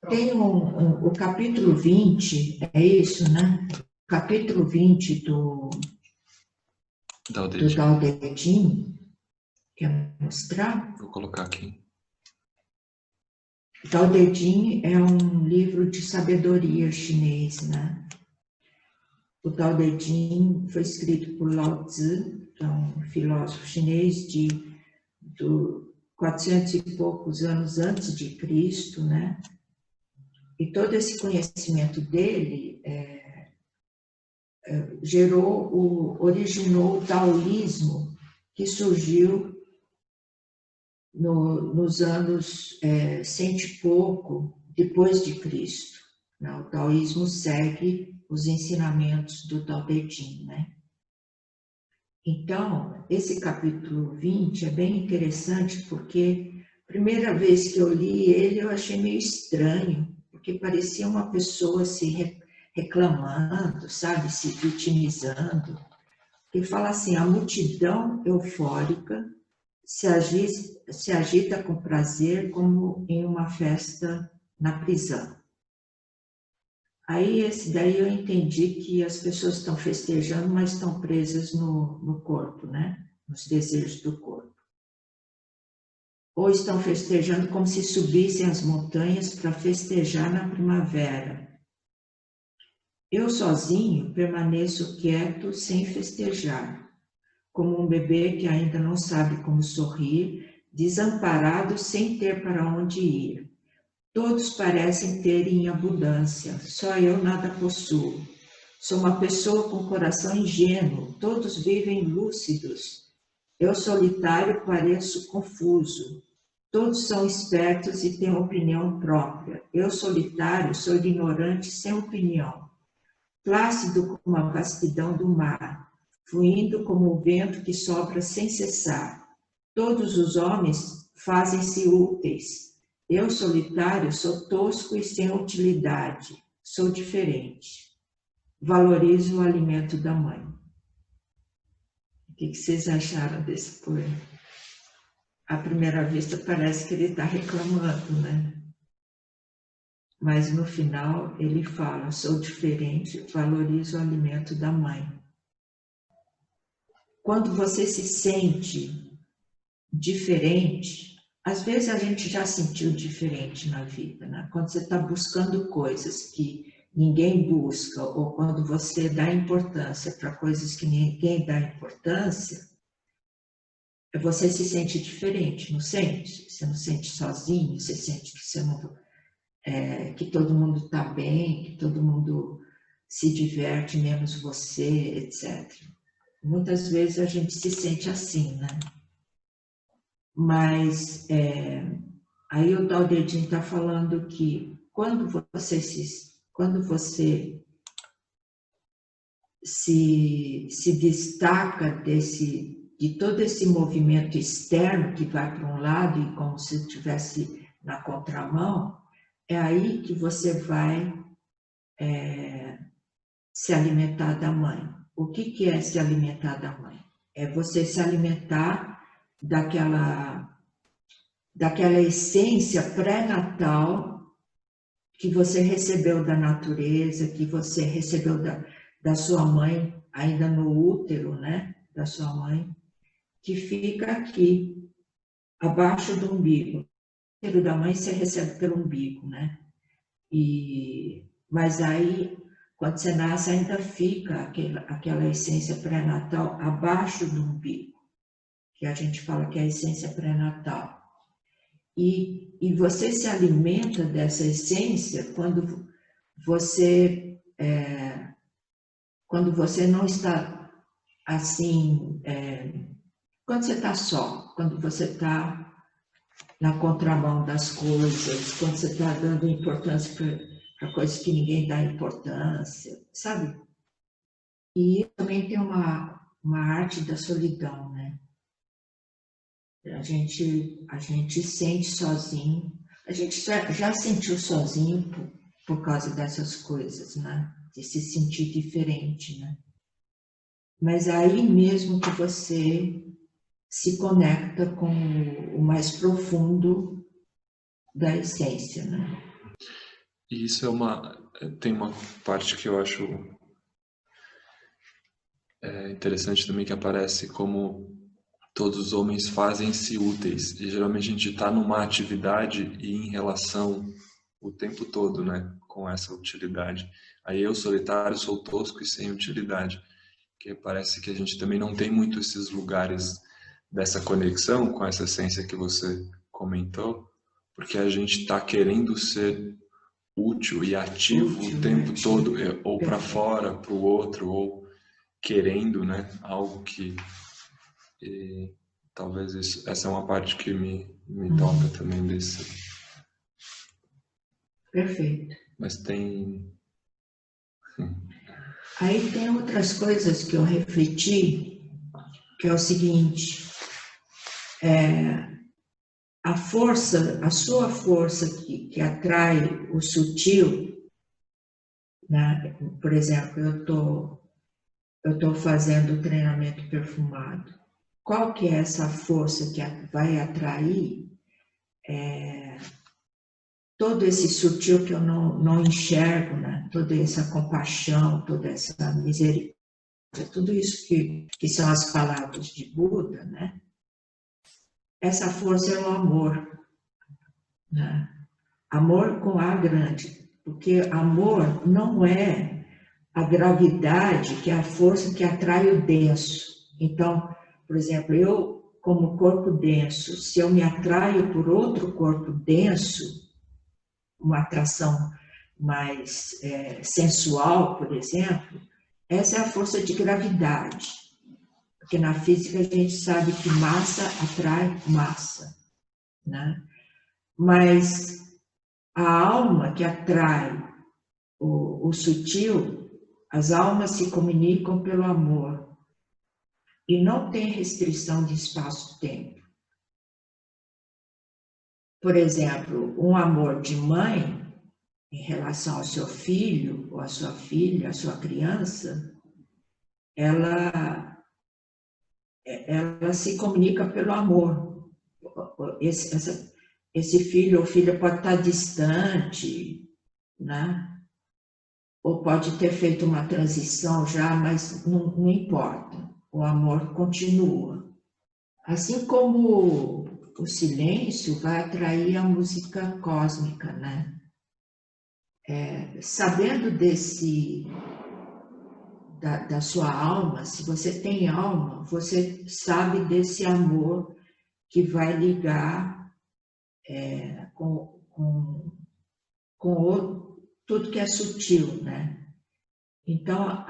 Tem o capítulo 20, é isso, né? O capítulo 20 do Tao Te Ching, quer mostrar? Vou colocar aqui. O Tao Te Ching é um livro de sabedoria chinês, né? O Tao Te Ching foi escrito por Lao Tzu, que é um filósofo chinês de 400 e poucos anos antes de Cristo, né? E todo esse conhecimento dele originou o taoísmo, que surgiu nos anos 100 e pouco depois de Cristo. Né? O taoísmo segue os ensinamentos do Tao Te Ching, né? Então, esse capítulo 20 é bem interessante porque a primeira vez que eu li ele eu achei meio estranho, porque parecia uma pessoa se reclamando, sabe, se vitimizando. Ele fala assim: a multidão eufórica se agita com prazer como em uma festa na prisão. Aí, esse daí eu entendi que as pessoas estão festejando, mas estão presas no corpo, né? Nos desejos do corpo. Ou estão festejando como se subissem as montanhas para festejar na primavera. Eu sozinho permaneço quieto sem festejar, como um bebê que ainda não sabe como sorrir, desamparado sem ter para onde ir. Todos parecem ter em abundância, só eu nada possuo. Sou uma pessoa com coração ingênuo, todos vivem lúcidos. Eu solitário pareço confuso. Todos são espertos e têm opinião própria. Eu solitário sou ignorante sem opinião. Plácido como a vastidão do mar, fluindo como o vento que sopra sem cessar. Todos os homens fazem-se úteis. Eu, solitário, sou tosco e sem utilidade. Sou diferente. Valorizo o alimento da mãe. O que vocês acharam desse poema? À primeira vista parece que ele está reclamando, né? Mas no final ele fala: sou diferente, valorizo o alimento da mãe. Quando você se sente diferente, às vezes a gente já sentiu diferente na vida, né? Quando você está buscando coisas que ninguém busca, ou quando você dá importância para coisas que ninguém dá importância, você se sente diferente, não sente? Você não sente sozinho, você sente que você não, que todo mundo está bem, que todo mundo se diverte, menos você, etc. Muitas vezes a gente se sente assim, né? Mas aí o Tao Te Ching está falando que quando você se destaca de todo esse movimento externo que vai para um lado e como se estivesse na contramão, é aí que você vai se alimentar da mãe. O que é se alimentar da mãe? É você se alimentar daquela essência pré-natal que você recebeu da natureza, que você recebeu da sua mãe, ainda no útero, né, da sua mãe, que fica aqui, abaixo do umbigo. O útero da mãe você recebe pelo umbigo, né? Mas aí, quando você nasce, ainda fica aquela essência pré-natal abaixo do umbigo, que a gente fala que é a essência pré-natal. E você se alimenta dessa essência quando você não está assim, quando você está só, quando você está na contramão das coisas, quando você está dando importância para coisas que ninguém dá importância, sabe? E também tem uma arte da solidão, né? A gente sente sozinho, a gente já sentiu sozinho por causa dessas coisas, né? De se sentir diferente, né? Mas aí mesmo que você se conecta com o mais profundo da essência, né? E isso tem uma parte que eu acho interessante também, que aparece como todos os homens fazem-se úteis. E geralmente a gente está numa atividade e em relação o tempo todo, né, com essa utilidade. Aí eu, solitário, sou tosco e sem utilidade. Que parece que a gente também não tem muito esses lugares dessa conexão com essa essência que você comentou, porque a gente está querendo ser útil e ativo o tempo todo, ou para fora, para o outro, ou querendo, né, algo que talvez essa é uma parte que me toca também desse. Perfeito. Mas tem. Aí tem outras coisas que eu refleti, que é o seguinte: a sua força que atrai o sutil, né? Por exemplo, eu tô fazendo treinamento perfumado. Qual que é essa força que vai atrair todo esse sutil que eu não enxergo, né? Toda essa compaixão, toda essa misericórdia, tudo isso que são as palavras de Buda, né? Essa força é o amor, né? Amor com A grande, porque amor não é a gravidade, que é a força que atrai o denso. Então, por exemplo, eu, como corpo denso, se eu me atraio por outro corpo denso, uma atração mais sensual, por exemplo, essa é a força de gravidade. Porque na física a gente sabe que massa atrai massa, né? Mas a alma que atrai o sutil, as almas se comunicam pelo amor. E não tem restrição de espaço-tempo. Por exemplo, um amor de mãe em relação ao seu filho, ou à sua filha, à sua criança, ela se comunica pelo amor. Esse filho ou filha pode estar distante, né? Ou pode ter feito uma transição já, mas não importa. O amor continua. Assim como o silêncio vai atrair a música cósmica, né? Sabendo da sua alma, se você tem alma, você sabe desse amor que vai ligar com tudo que é sutil, né? Então,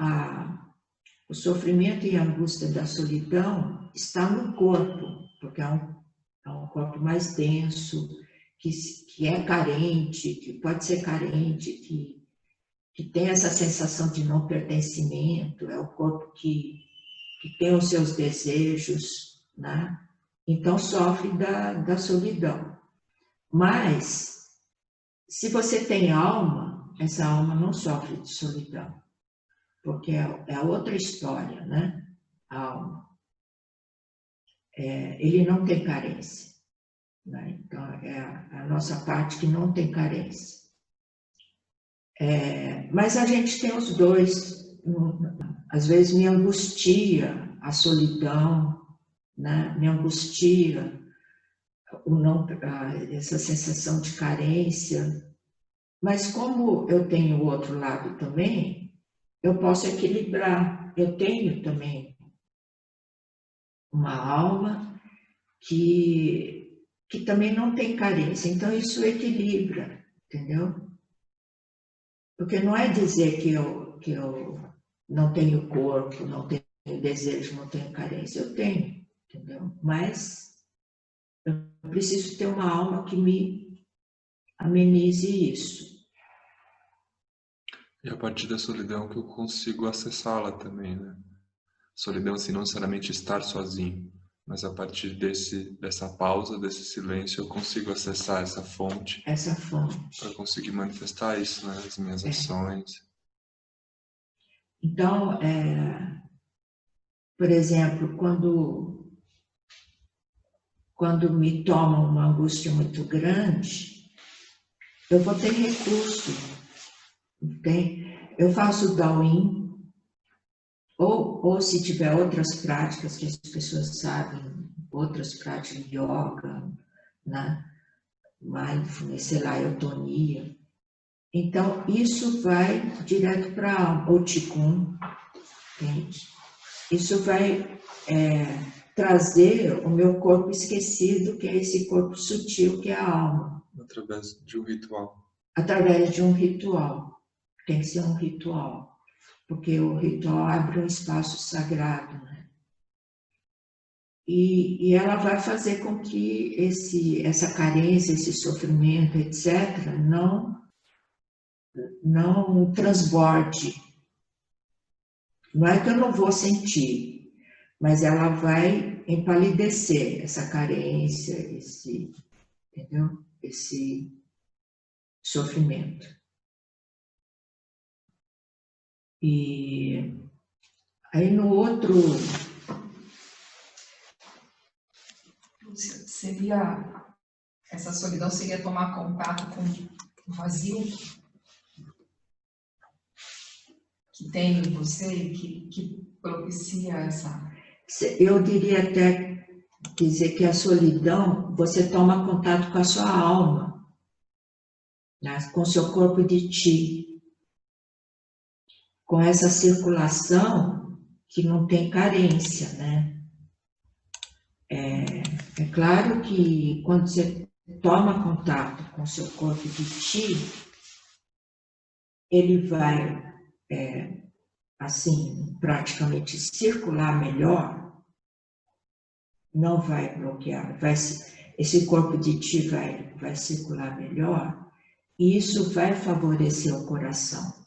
o sofrimento e a angústia da solidão está no corpo, porque é um corpo mais denso, que é carente, que pode ser carente, que tem essa sensação de não pertencimento, é o corpo que tem os seus desejos, né? Então sofre da solidão. Mas, se você tem alma, essa alma não sofre de solidão, porque é outra história, né? A alma. Ele não tem carência, né? Então, é a nossa parte que não tem carência. Mas a gente tem os dois. Às vezes me angustia a solidão, né? Me angustia essa sensação de carência. Mas como eu tenho o outro lado também, eu posso equilibrar. Eu tenho também uma alma que também não tem carência. Então isso equilibra, entendeu? Porque não é dizer que eu não tenho corpo, não tenho desejo, não tenho carência. Eu tenho, entendeu? Mas eu preciso ter uma alma que me amenize isso. E a partir da solidão que eu consigo acessá-la também, né? Solidão, assim, não necessariamente estar sozinho, mas a partir dessa pausa, desse silêncio, eu consigo acessar essa fonte. Essa fonte. Para conseguir manifestar isso, né? As minhas ações. Então, por exemplo, quando me toma uma angústia muito grande, eu vou ter recurso Eu faço Daoyin, ou se tiver outras práticas que as pessoas sabem, outras práticas de yoga, né? Mindfulness, sei lá, eutonia. Então, isso vai direto para a alma, o Qigong, entende? Isso vai trazer o meu corpo esquecido, que é esse corpo sutil, que é a alma. Através de um ritual. Através de um ritual. Tem que ser um ritual, porque o ritual abre um espaço sagrado, né? E ela vai fazer com que essa carência, esse sofrimento, etc., não transborde. Não é que eu não vou sentir, mas ela vai empalidecer essa carência, entendeu? Esse sofrimento. E aí no outro... Essa solidão seria tomar contato com o vazio que tem em você e que propicia essa... Eu diria até dizer que a solidão, você toma contato com a sua alma, né? Com o seu corpo de ti, com essa circulação que não tem carência, né? É claro que quando você toma contato com o seu corpo de ti, ele vai, assim, praticamente circular melhor, não vai bloquear, esse corpo de ti vai circular melhor, e isso vai favorecer o coração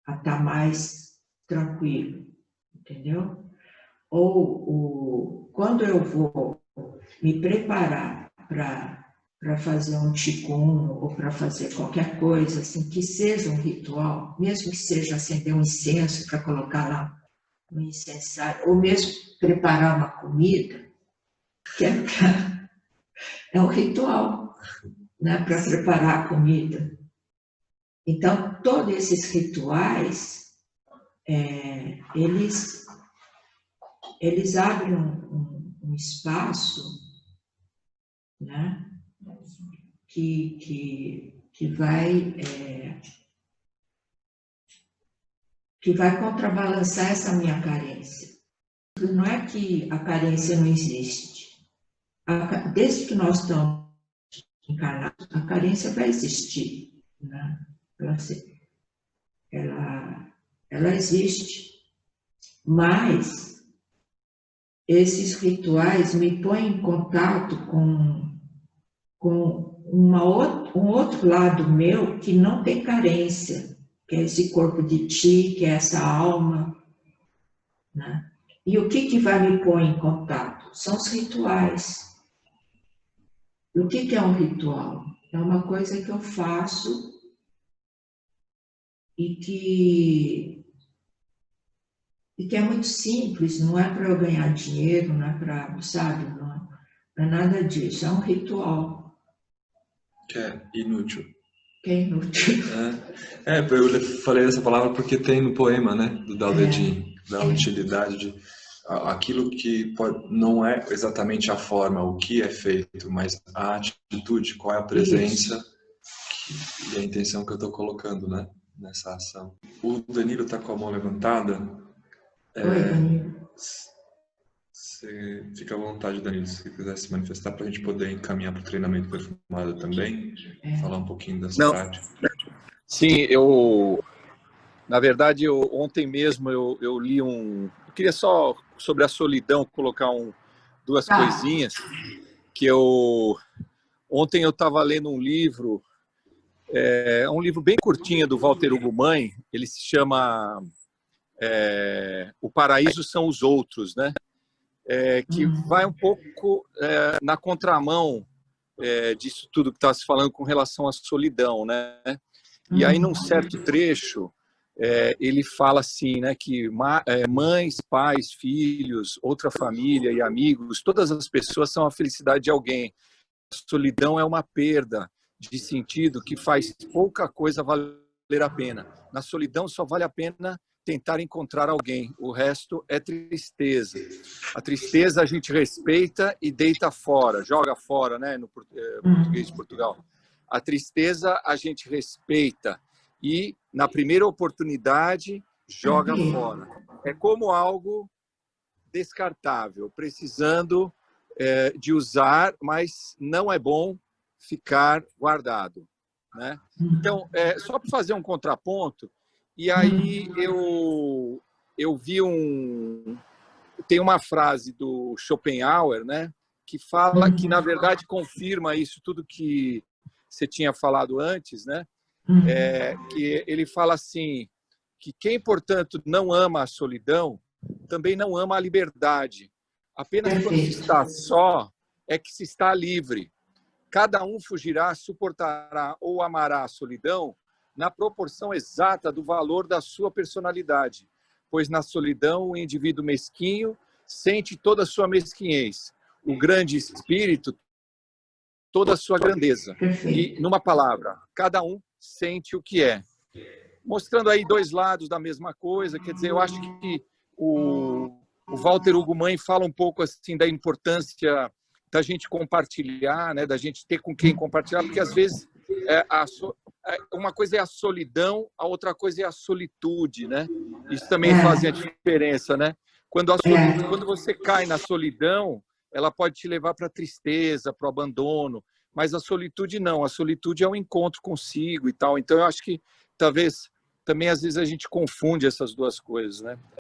a estar mais tranquilo, entendeu? Ou quando eu vou me preparar para fazer um qigong ou para fazer qualquer coisa assim que seja um ritual, mesmo que seja acender um incenso para colocar lá no incensário, ou mesmo preparar uma comida, que é um ritual, né, para preparar a comida. Então, todos esses rituais, eles abrem um espaço, né, que vai contrabalançar essa minha carência. Não é que a carência não existe. Desde que nós estamos encarnados, a carência vai existir, né? Ela existe, mas esses rituais me põem em contato com um outro lado meu que não tem carência, que é esse corpo de ti, que é essa alma, né? E o que vai me pôr em contato? São os rituais. E o que é um ritual? É uma coisa que eu faço e que é muito simples, não é para eu ganhar dinheiro, não é para, sabe, não é nada disso, é um ritual. Que é inútil. Que é inútil. Eu falei essa palavra porque tem no poema, né, do Dao De Jing, da utilidade de aquilo que não é exatamente a forma, o que é feito, mas a atitude, qual é a presença e a intenção que eu estou colocando, né, nessa ação. O Danilo está com a mão levantada. Oi, Danilo. Você fica à vontade, Danilo, se você quiser se manifestar para a gente poder encaminhar para o treinamento perfumado também, falar um pouquinho dessa prática. Sim, na verdade, ontem mesmo eu li eu queria só, sobre a solidão, colocar duas coisinhas, que ontem eu estava lendo um livro, um livro bem curtinho do Walter Ugumãe, ele se chama O Paraíso São os Outros, né? Que vai um pouco na contramão disso tudo que está se falando com relação à solidão, né? E aí, num certo trecho, ele fala assim, né, que mães, pais, filhos, outra família e amigos, todas as pessoas são a felicidade de alguém. A solidão é uma perda de sentido que faz pouca coisa valer a pena. Na solidão só vale a pena tentar encontrar alguém. O resto é tristeza. A tristeza a gente respeita e deita fora, joga fora, né, no português de Portugal. A tristeza a gente respeita e, na primeira oportunidade, joga fora. É como algo descartável, precisando de usar, mas não é bom ficar guardado, né? Então, só para fazer um contraponto, e aí eu vi tem uma frase do Schopenhauer, né, que fala, que na verdade confirma isso tudo que você tinha falado antes, né? Que ele fala assim, que quem, portanto, não ama a solidão, também não ama a liberdade. Apenas quando se está só é que se está livre. Cada um fugirá, suportará ou amará a solidão na proporção exata do valor da sua personalidade, pois na solidão o indivíduo mesquinho sente toda a sua mesquinhez, o grande espírito toda a sua grandeza. E, numa palavra, cada um sente o que é. Mostrando aí dois lados da mesma coisa, quer dizer, eu acho que o Walter Hugo Mãe fala um pouco assim da importância da gente compartilhar, né, da gente ter com quem compartilhar, porque às vezes uma coisa é a solidão, a outra coisa é a solitude, né? Isso também faz a diferença, né? Quando você cai na solidão, ela pode te levar para a tristeza, para o abandono, mas a solitude não. A solitude é um encontro consigo e tal. Então, eu acho que talvez também às vezes a gente confunde essas duas coisas, né?